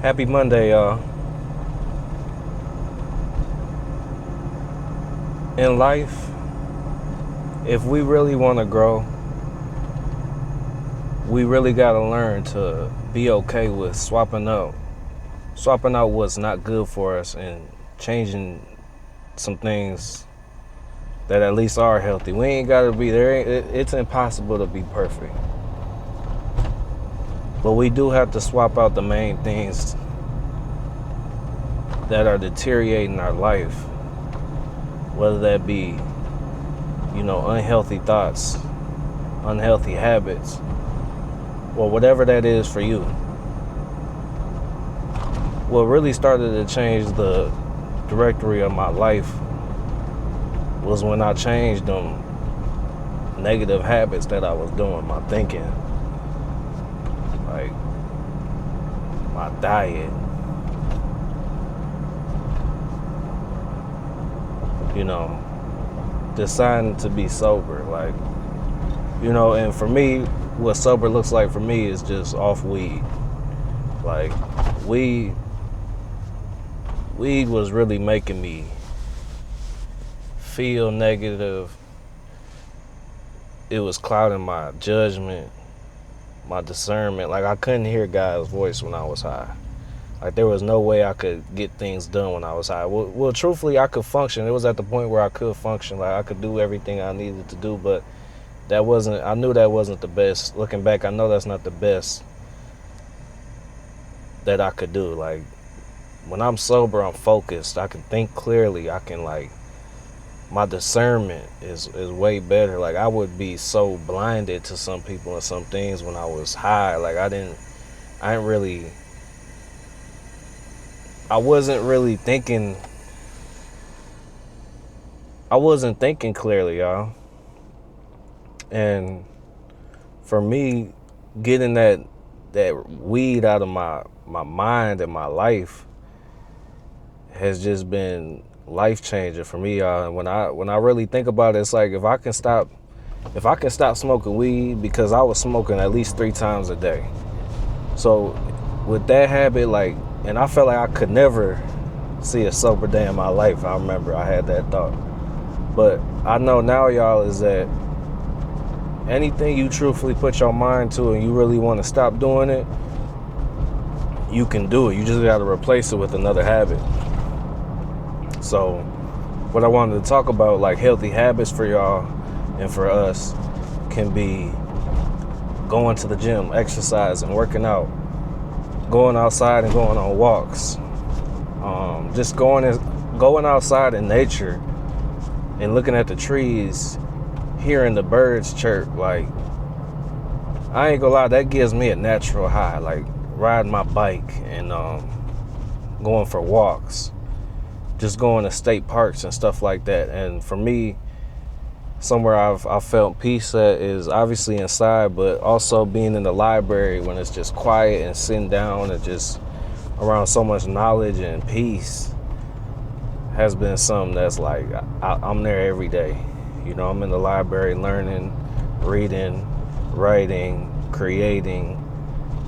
Happy Monday, y'all. In life, if we really want to grow, we really got to learn to be okay with swapping out what's not good for us and changing some things that at least are healthy. We ain't got to be there. It's impossible to be perfect. But we do have to swap out the main things that are deteriorating our life, whether that be, unhealthy thoughts, unhealthy habits, or whatever that is for you. What really started to change the directory of my life was when I changed them negative habits that I was doing, my thinking, like my diet, deciding to be sober, and for me, what sober looks like for me is just off weed. Like, weed was really making me feel negative. It was clouding my judgment, my discernment. Like, I couldn't hear God's voice when I was high. Like, there was no way I could get things done when I was high. Well, truthfully, I could function. It was at the point where I could function. Like, I could do everything I needed to do, but I knew that wasn't the best. Looking back, I know that's not the best that I could do. Like, when I'm sober, I'm focused. I can think clearly. My discernment is way better. Like, I would be so blinded to some people and some things when I was high. Like, I wasn't really thinking. I wasn't thinking clearly, y'all. And for me, getting that weed out of my mind and my life has just been life changing for me, y'all. And when I really think about it, it's like if I can stop smoking weed, because I was smoking at least 3 times a day. So with that habit, and I felt like I could never see a sober day in my life. I remember I had that thought. But I know now, y'all, is that anything you truthfully put your mind to and you really want to stop doing it, you can do it. You just got to replace it with another habit. So what I wanted to talk about, like healthy habits for y'all and for us, can be going to the gym, exercising, working out, going outside and going on walks, just going outside in nature and looking at the trees, hearing the birds chirp. Like, I ain't gonna lie, that gives me a natural high. Like, riding my bike and going for walks, just going to state parks and stuff like that. And for me, somewhere I've felt peace at is obviously inside, but also being in the library when it's just quiet and sitting down and just around so much knowledge and peace has been something that's like, I'm there every day. I'm in the library learning, reading, writing, creating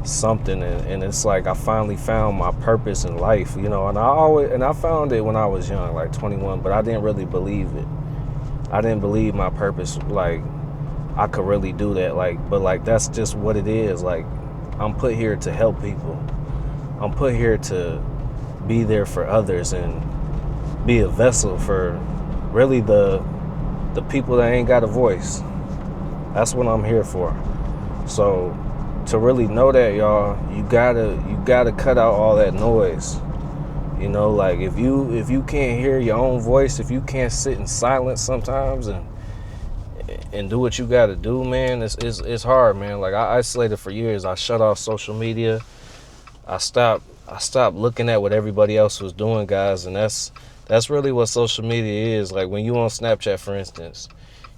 something, and it's like I finally found my purpose in life, and I found it when I was young, like 21, but I didn't really believe it. I didn't believe my purpose, like I could really do that, but that's just what it is. Like, I'm put here to help people. I'm put here to be there for others and be a vessel for really the people that ain't got a voice. That's what I'm here for. So to really know that, y'all, you gotta cut out all that noise. Like, if you can't hear your own voice, if you can't sit in silence sometimes and do what you gotta do, man, it's hard, man. Like, I isolated for years. I shut off social media. I stopped looking at what everybody else was doing, guys, and that's really what social media is. Like, when you on Snapchat, for instance,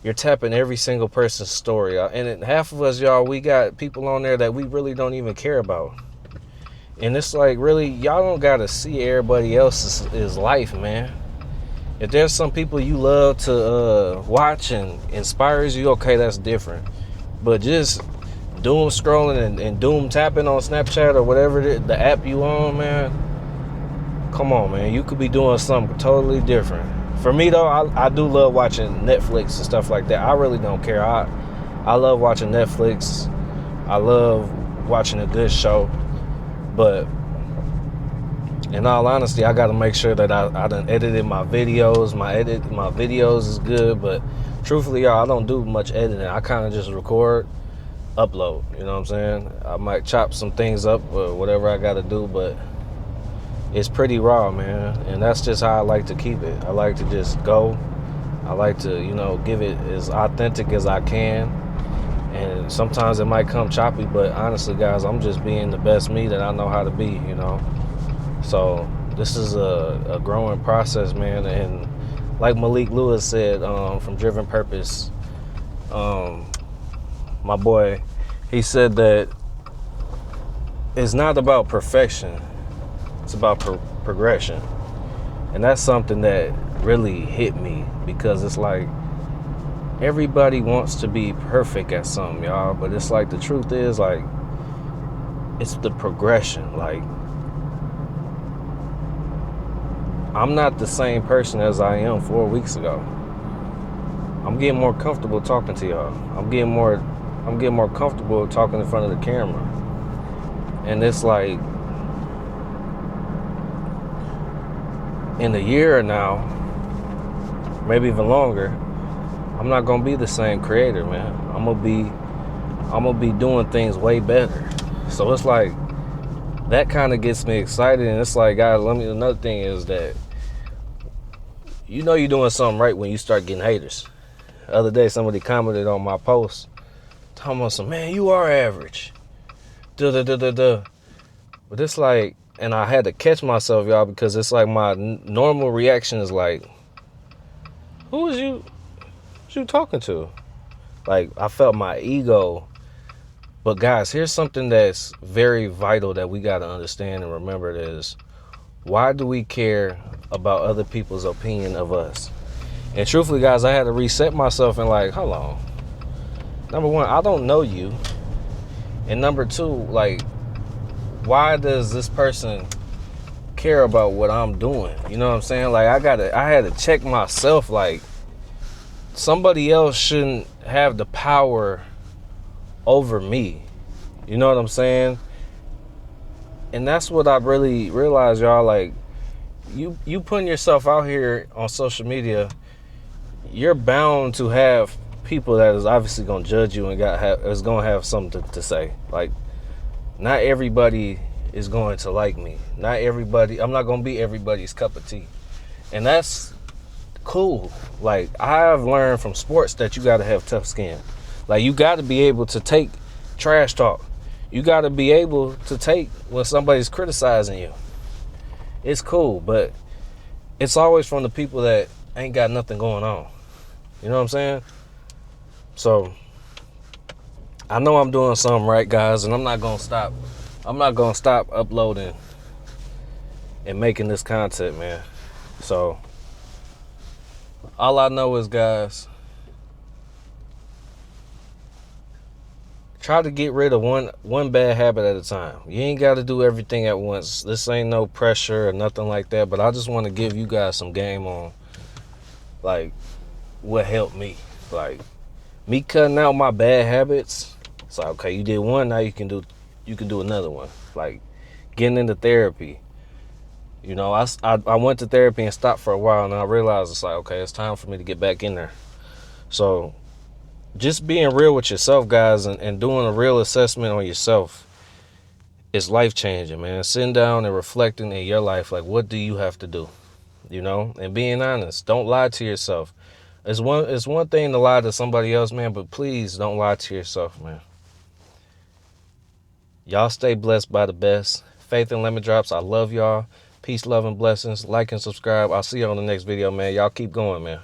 you're tapping every single person's story. And half of us, y'all, we got people on there that we really don't even care about. And it's like, really, y'all don't got to see everybody else's life, man. If there's some people you love to watch and inspires you, okay, that's different. But just doom scrolling and doom tapping on Snapchat or whatever the app you on, man, come on, man. You could be doing something totally different. For me, though, I do love watching Netflix and stuff like that. I really don't care. I love watching Netflix. I love watching a good show. But in all honesty, I got to make sure that I done edited my videos. My videos is good. But truthfully, y'all, I don't do much editing. I kind of just record, upload. You know what I'm saying? I might chop some things up or whatever I got to do. But it's pretty raw, man. And that's just how I like to keep it. I like to just go. I like to, give it as authentic as I can. And sometimes it might come choppy, but honestly, guys, I'm just being the best me that I know how to be, So this is a growing process, man. And like Malik Lewis said from Driven Purpose, my boy, he said that it's not about perfection. It's about progression. And that's something that really hit me, because it's like everybody wants to be perfect at something, y'all. But it's like the truth is, like, it's the progression. Like, I'm not the same person as I am 4 weeks ago. I'm getting more comfortable talking to y'all. I'm getting more comfortable talking in front of the camera. And it's like, in a year now, maybe even longer, I'm not gonna be the same creator, man. I'm gonna be doing things way better. So it's like, that kind of gets me excited. And it's like, guys, another thing is that you're doing something right when you start getting haters. The other day, somebody commented on my post talking about some, man, you are average. But it's like, and I had to catch myself, y'all, because it's like my normal reaction is like, who is you talking to? Like, I felt my ego. But guys, here's something that's very vital that we got to understand and remember, is why do we care about other people's opinion of us? And truthfully, guys, I had to reset myself and like, hold on. Number one, I don't know you. And number two, like, why does this person care about what I'm doing? You know what I'm saying? Like, I had to check myself. Like, somebody else shouldn't have the power over me. You know what I'm saying? And that's what I really realized, y'all. Like, you putting yourself out here on social media, you're bound to have people that is obviously gonna judge you and is gonna have something to say. Like, not everybody is going to like me. I'm not gonna be everybody's cup of tea. And that's cool. Like, I've learned from sports that you gotta have tough skin. Like, you gotta be able to take trash talk. You gotta be able to take when somebody's criticizing you. It's cool, but it's always from the people that ain't got nothing going on. You know what I'm saying? So, I know I'm doing something right, guys, and I'm not gonna stop uploading and making this content, man. So, all I know is, guys, try to get rid of one bad habit at a time. You ain't got to do everything at once. This ain't no pressure or nothing like that, but I just want to give you guys some game on, like, what helped me. Like, me cutting out my bad habits. It's like, okay, you did one, now you can do another one. Like, getting into therapy. You know, I went to therapy and stopped for a while, and I realized it's like, okay, it's time for me to get back in there. So, just being real with yourself, guys, and doing a real assessment on yourself is life-changing, man. Sitting down and reflecting in your life, like, what do you have to do? You know, and being honest. Don't lie to yourself. It's one thing to lie to somebody else, man, but please don't lie to yourself, man. Y'all stay blessed by the best. Faith and Lemon Drops, I love y'all. Peace, love, and blessings. Like and subscribe. I'll see you on the next video, man. Y'all keep going, man.